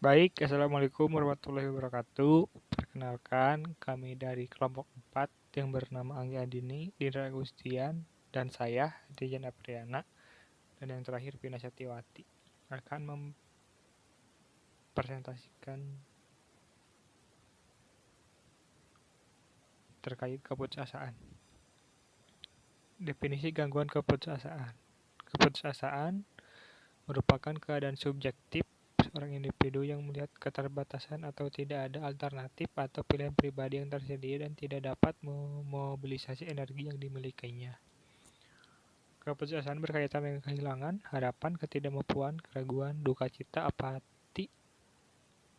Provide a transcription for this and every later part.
Baik, Assalamualaikum warahmatullahi wabarakatuh. Perkenalkan, kami dari kelompok 4 yang bernama Anggi Andini, Dindra Agustian, dan saya, Dejan Apriana, dan yang terakhir Vina Setiawati, akan mempresentasikan terkait keputusasaan. Definisi gangguan keputusasaan. Keputusasaan merupakan keadaan subjektif seorang individu yang melihat keterbatasan atau tidak ada alternatif atau pilihan pribadi yang tersedia dan tidak dapat memobilisasi energi yang dimilikinya. Keputusasaan berkaitan dengan kehilangan, harapan, ketidakmampuan, keraguan, duka cita, apati,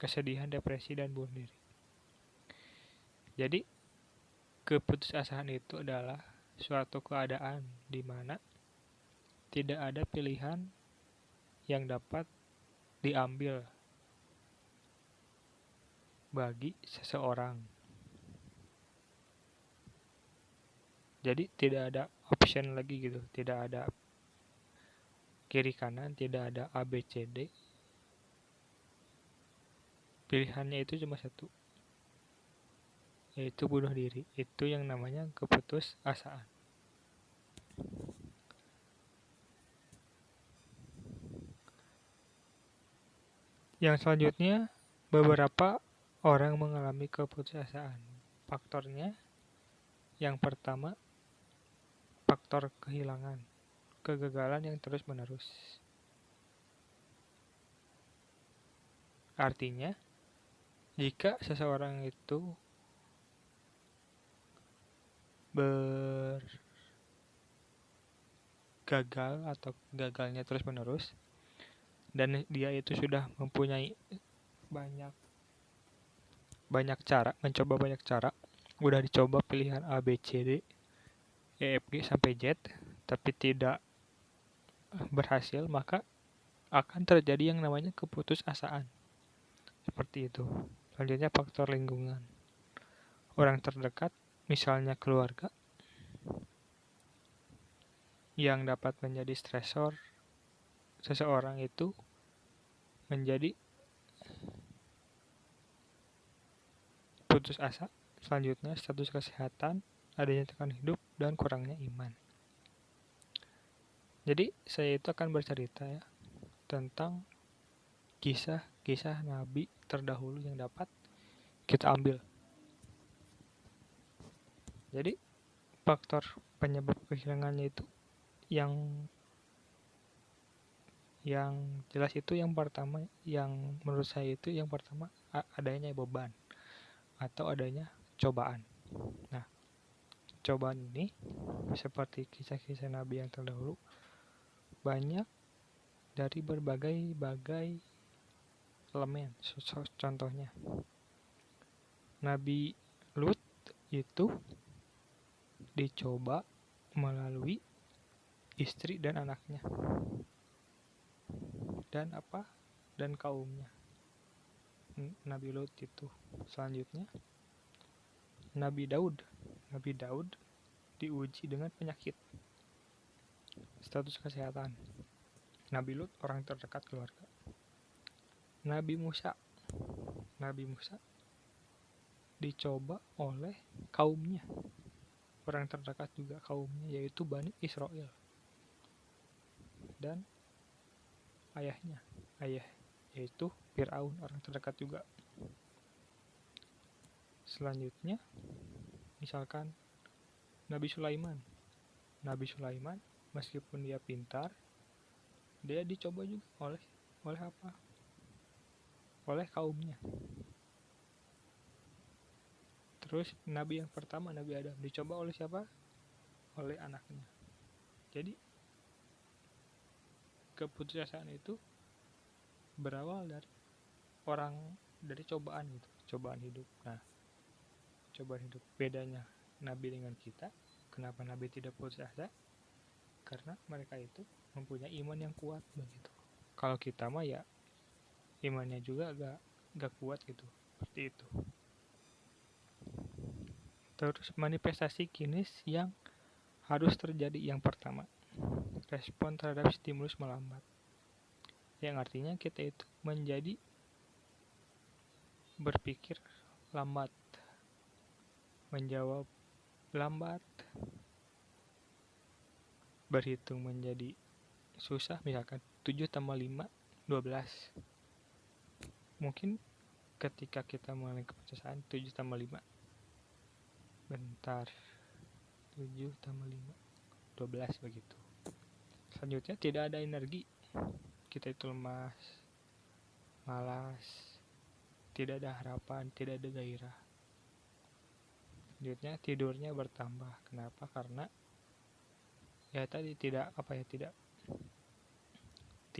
kesedihan, depresi, dan bunuh diri. Jadi, keputusasaan itu adalah suatu keadaan di mana tidak ada pilihan yang dapat diambil bagi seseorang. Jadi tidak ada option lagi gitu, tidak ada kiri kanan, tidak ada A B C D. Pilihannya itu cuma satu, yaitu bunuh diri. Itu yang namanya keputusasaan. Yang selanjutnya, beberapa orang mengalami keputusasaan. Faktornya yang pertama, faktor kehilangan, kegagalan yang terus-menerus. Artinya, jika seseorang itu bergagal atau gagalnya terus-menerus dan dia itu sudah mempunyai banyak banyak cara, mencoba banyak cara, udah dicoba pilihan A B C D E F G sampai Z tapi tidak berhasil, maka akan terjadi yang namanya keputusasaan. Seperti itu. Selanjutnya faktor lingkungan. Orang terdekat, misalnya keluarga, yang dapat menjadi stresor seseorang itu menjadi putus asa. Selanjutnya status kesehatan, adanya tekanan hidup, dan kurangnya iman. Jadi saya itu akan bercerita ya tentang kisah-kisah nabi terdahulu yang dapat kita ambil. Jadi faktor penyebab kehilangannya itu yang jelas itu yang pertama, yang menurut saya itu yang pertama adanya beban atau adanya cobaan. Nah, cobaan ini seperti kisah-kisah nabi yang terdahulu banyak dari berbagai elemen. Contohnya Nabi Lut itu dicoba melalui istri dan anaknya dan kaumnya. Nabi Lut itu. Selanjutnya Nabi Daud diuji dengan penyakit, status kesehatan. Nabi Lut orang terdekat keluarga. Nabi Musa dicoba oleh kaumnya, orang terdekat juga kaumnya, yaitu Bani Israel, dan ayah yaitu Fir'aun, orang terdekat juga. Selanjutnya misalkan Nabi Sulaiman meskipun dia pintar, dia dicoba juga oleh kaumnya. Terus Nabi yang pertama, Nabi Adam, dicoba oleh siapa? Oleh anaknya. Jadi keputusasaan itu berawal dari cobaan gitu, cobaan hidup. Nah, cobaan hidup bedanya Nabi dengan kita, kenapa Nabi tidak putus asa? Karena mereka itu mempunyai iman yang kuat begitu. Kalau kita mah ya imannya juga gak kuat gitu, seperti itu. Terus manifestasi klinis yang harus terjadi, yang pertama, respon terhadap stimulus melambat, yang artinya kita itu menjadi berpikir lambat, menjawab lambat, berhitung menjadi susah, misalkan 7 tambah 5, 12. Mungkin ketika kita mulai keputusan 7 tambah 5, bentar, 7 tambah 5, 12 begitu. Selanjutnya tidak ada energi, kita itu lemas, malas, tidak ada harapan, tidak ada gairah. Selanjutnya tidurnya bertambah. Kenapa? Karena ya tadi tidak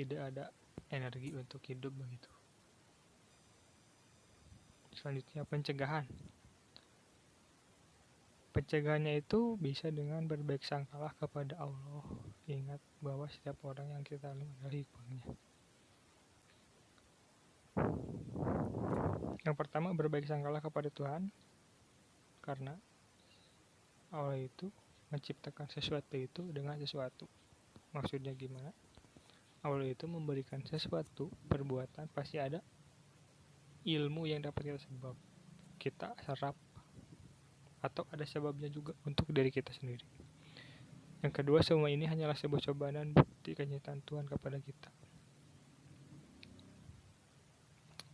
ada energi untuk hidup begitu. Selanjutnya pencegahan. Pencegahannya itu bisa dengan berbaik sangkalah kepada Allah. Ingat bahwa setiap orang yang kita lalui adalah hikmahnya. Yang pertama, berbaik sangkalah kepada Tuhan, karena Allah itu menciptakan sesuatu itu dengan sesuatu. Maksudnya gimana? Allah itu memberikan sesuatu perbuatan, pasti ada ilmu yang dapat kita serap, atau ada sebabnya juga untuk diri kita sendiri. Yang kedua, semua ini hanyalah sebuah cobaan dan bukti kecintaan Tuhan kepada kita.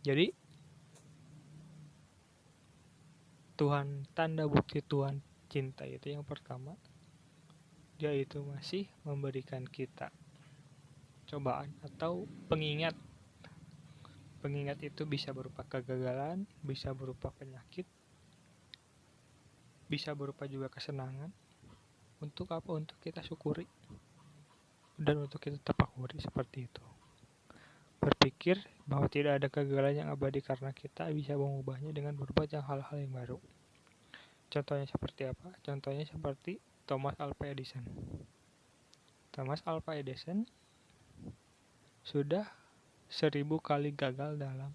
Jadi tanda bukti Tuhan cinta itu yang pertama, dia itu masih memberikan kita cobaan atau pengingat. Pengingat itu bisa berupa kegagalan, bisa berupa penyakit, bisa berupa juga kesenangan. Untuk apa? Untuk kita syukuri dan untuk kita tafakuri seperti itu. Berpikir bahwa tidak ada kegagalan yang abadi karena kita bisa mengubahnya dengan berbuat hal-hal yang baru. Contohnya seperti apa? Contohnya seperti Thomas Alva Edison. Thomas Alva Edison sudah 1000 kali gagal dalam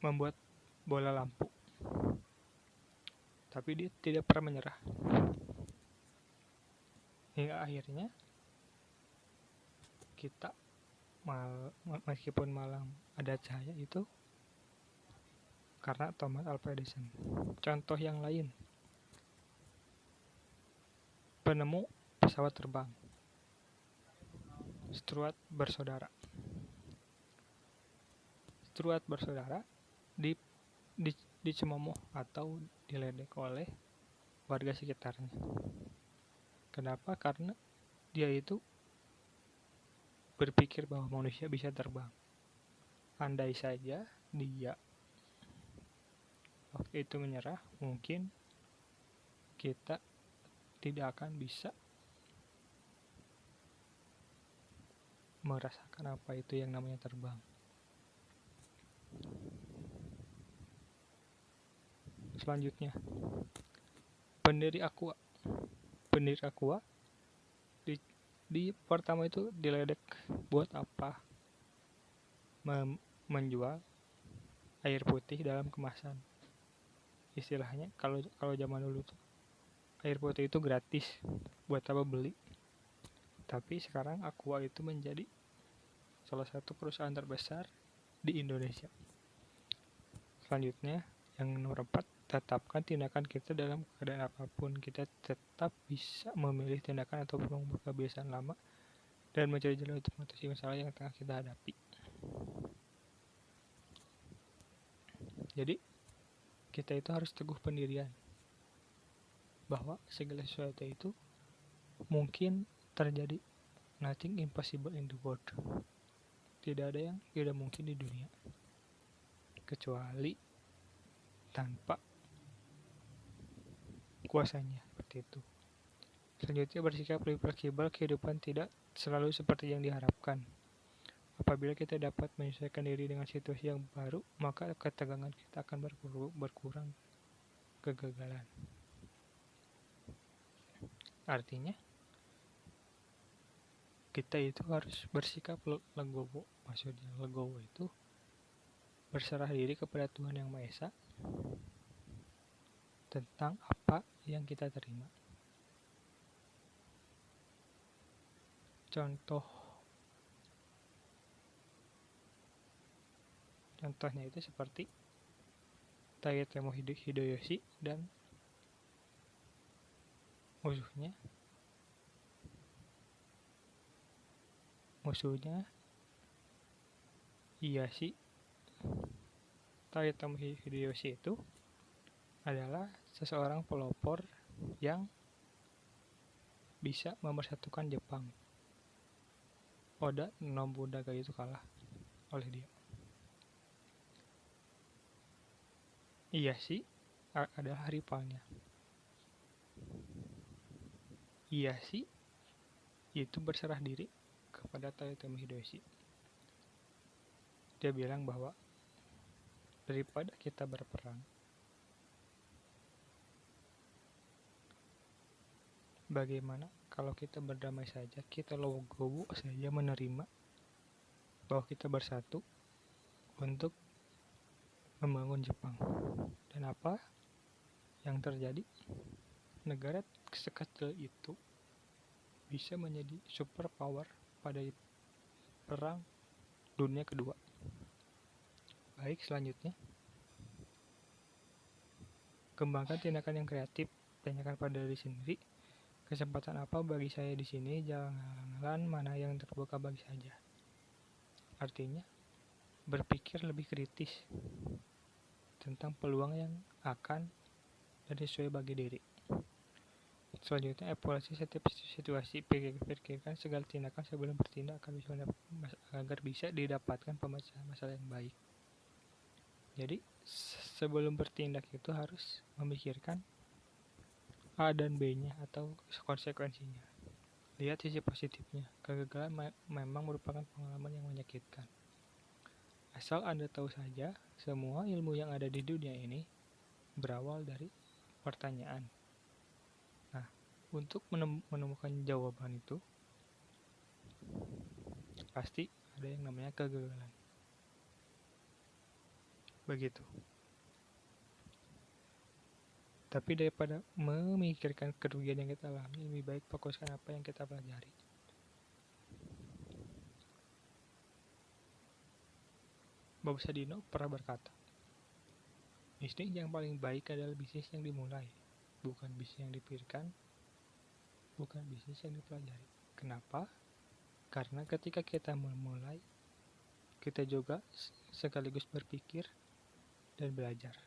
membuat bola lampu, tapi dia tidak pernah menyerah hingga akhirnya kita meskipun malam ada cahaya itu karena Thomas Alva Edison. Contoh yang lain, penemu pesawat terbang, Stuart bersaudara. Stuart bersaudara dicemooh atau diledek oleh warga sekitarnya. Kenapa? Karena dia itu berpikir bahwa manusia bisa terbang. Andai saja dia waktu itu menyerah, mungkin kita tidak akan bisa merasakan apa itu yang namanya terbang. Selanjutnya, pendiri Aqua. Pendiri Aqua di pertama itu diledek buat apa? Menjual air putih dalam kemasan. Istilahnya kalau zaman dulu tuh air putih itu gratis, buat apa beli? Tapi sekarang Aqua itu menjadi salah satu perusahaan terbesar di Indonesia. Selanjutnya, yang nomor 4, tetapkan tindakan kita dalam keadaan apapun. Kita tetap bisa memilih tindakan ataupun mengubah kebiasaan lama dan mencari jalan untuk mengatasi masalah yang tengah kita hadapi. Jadi, kita itu harus teguh pendirian bahwa segala sesuatu itu mungkin terjadi. Nothing impossible in the world. Tidak ada yang tidak mungkin di dunia kecuali tanpa kuasanya, seperti itu. Selanjutnya, bersikap lebih fleksibel. Kehidupan tidak selalu seperti yang diharapkan. Apabila kita dapat menyesuaikan diri dengan situasi yang baru, maka ketegangan kita akan berkurang kegagalan. Artinya, kita itu harus bersikap legowo. Maksudnya legowo itu berserah diri kepada Tuhan Yang Maha Esa tentang apa yang kita terima. Contoh Contohnya itu seperti Toyotomi Hideyoshi dan musuhnya Ieyasu. Toyotomi Hideyoshi itu adalah seseorang pelopor yang bisa memersatukan Jepang. Oda Nobunaga itu kalah oleh dia. Ieyasu adalah rivalnya. Ieyasu itu berserah diri kepada Toyotomi Hideyoshi. Dia bilang bahwa daripada kita berperang, bagaimana kalau kita berdamai saja, kita legowo saja menerima bahwa kita bersatu untuk membangun Jepang. Dan apa yang terjadi? Negara sekecil itu bisa menjadi super power pada perang dunia kedua. Baik, selanjutnya kembangkan tindakan yang kreatif, tanyakan pada diri sendiri, kesempatan apa bagi saya di sini, jalan mana yang terbuka bagi saya. Artinya berpikir lebih kritis tentang peluang yang akan dan sesuai bagi diri. Selanjutnya, evaluasi setiap situasi, pikirkan segala tindakan sebelum bertindak agar bisa didapatkan pemecahan masalah yang baik. Jadi, sebelum bertindak itu harus memikirkan A dan B-nya atau konsekuensinya. Lihat sisi positifnya. Kegagalan memang merupakan pengalaman yang menyakitkan. Asal Anda tahu saja, semua ilmu yang ada di dunia ini berawal dari pertanyaan. Nah, untuk menemukan jawaban itu, pasti ada yang namanya kegagalan. Begitu. Tapi daripada memikirkan kerugian yang kita alami, lebih baik fokuskan apa yang kita pelajari. Bob Sadino pernah berkata, bisnis yang paling baik adalah bisnis yang dimulai, bukan bisnis yang dipikirkan, bukan bisnis yang dipelajari. Kenapa? Karena ketika kita memulai, kita juga sekaligus berpikir dan belajar.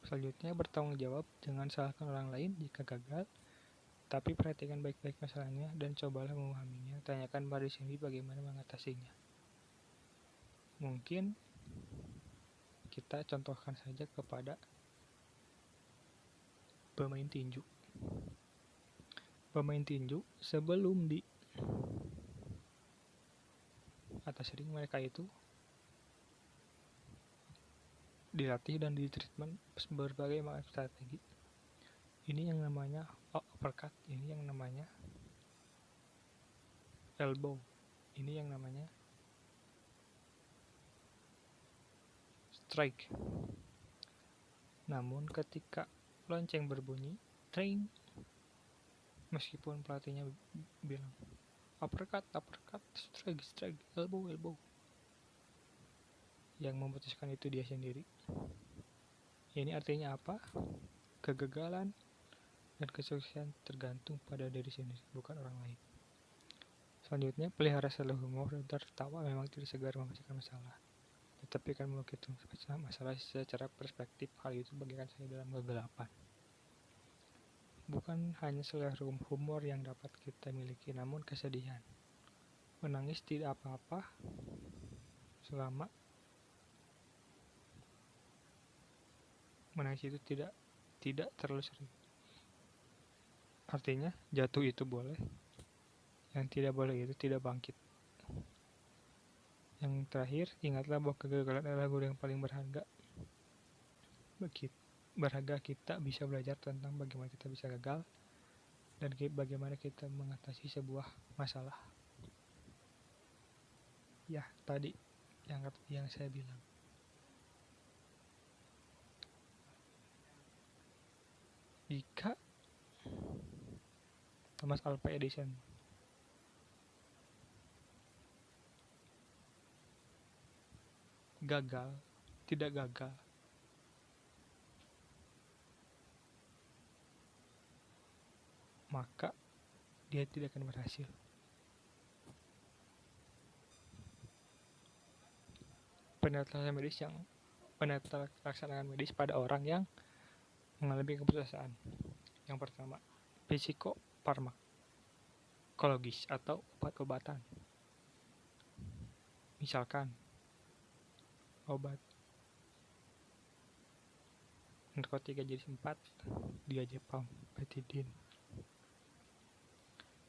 Selanjutnya, bertanggung jawab, jangan salahkan orang lain jika gagal, tapi perhatikan baik-baik masalahnya dan cobalah memahaminya. Tanyakan pada sendiri bagaimana mengatasinya. Mungkin kita contohkan saja kepada pemain tinju. Pemain tinju sebelum di atas ring, mereka itu dilatih dan ditreatment berbagai macam strategi. Ini yang namanya uppercut, ini yang namanya elbow, ini yang namanya strike. Namun ketika lonceng berbunyi, tring, meskipun pelatihnya bilang uppercut, strike, elbow, yang memutuskan itu dia sendiri. Ini artinya apa? Kegagalan dan kesuksesan tergantung pada diri sendiri, bukan orang lain. Selanjutnya, pelihara selalu humor dan tertawa. Memang tidak segar memecahkan masalah, tetapi akan melukis masalah secara perspektif. Hal itu bagaikan saya dalam kegelapan. Bukan hanya selera humor yang dapat kita miliki, namun kesedihan. Menangis tidak apa-apa selama menangis itu tidak terlalu sering. Artinya jatuh itu boleh, yang tidak boleh itu tidak bangkit. Yang terakhir, ingatlah bahwa kegagalan adalah guru yang paling berharga. Berharga kita bisa belajar tentang bagaimana kita bisa gagal dan bagaimana kita mengatasi sebuah masalah. Ya, tadi yang saya bilang. Jika Thomas Alva Edison gagal, tidak gagal, maka dia tidak akan berhasil. Penelaksanaan medis pada orang yang mengalami keputusasaan. Yang pertama, psikofarmakologis atau obat-obatan. Misalkan obat narkotika jenis 4, diazepam, betadine.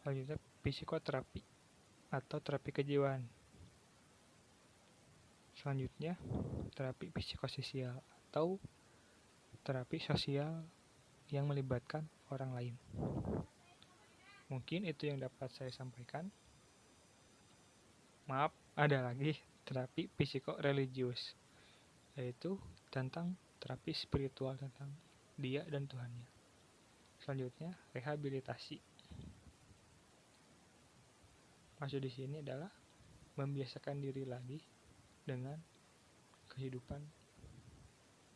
Selanjutnya, psikoterapi atau terapi kejiwaan. Selanjutnya, terapi psikososial atau terapi sosial yang melibatkan orang lain. Mungkin itu yang dapat saya sampaikan. Maaf, ada lagi terapi psikoreligius, yaitu tentang terapi spiritual tentang dia dan Tuhannya. Selanjutnya, rehabilitasi. Maksud di sini adalah membiasakan diri lagi dengan kehidupan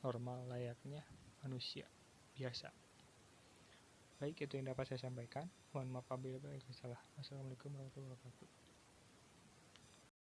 normal layaknya manusia biasa. Baik, itu yang dapat saya sampaikan. Mohon maaf apabila ada salah. Wassalamualaikum warahmatullahi wabarakatuh.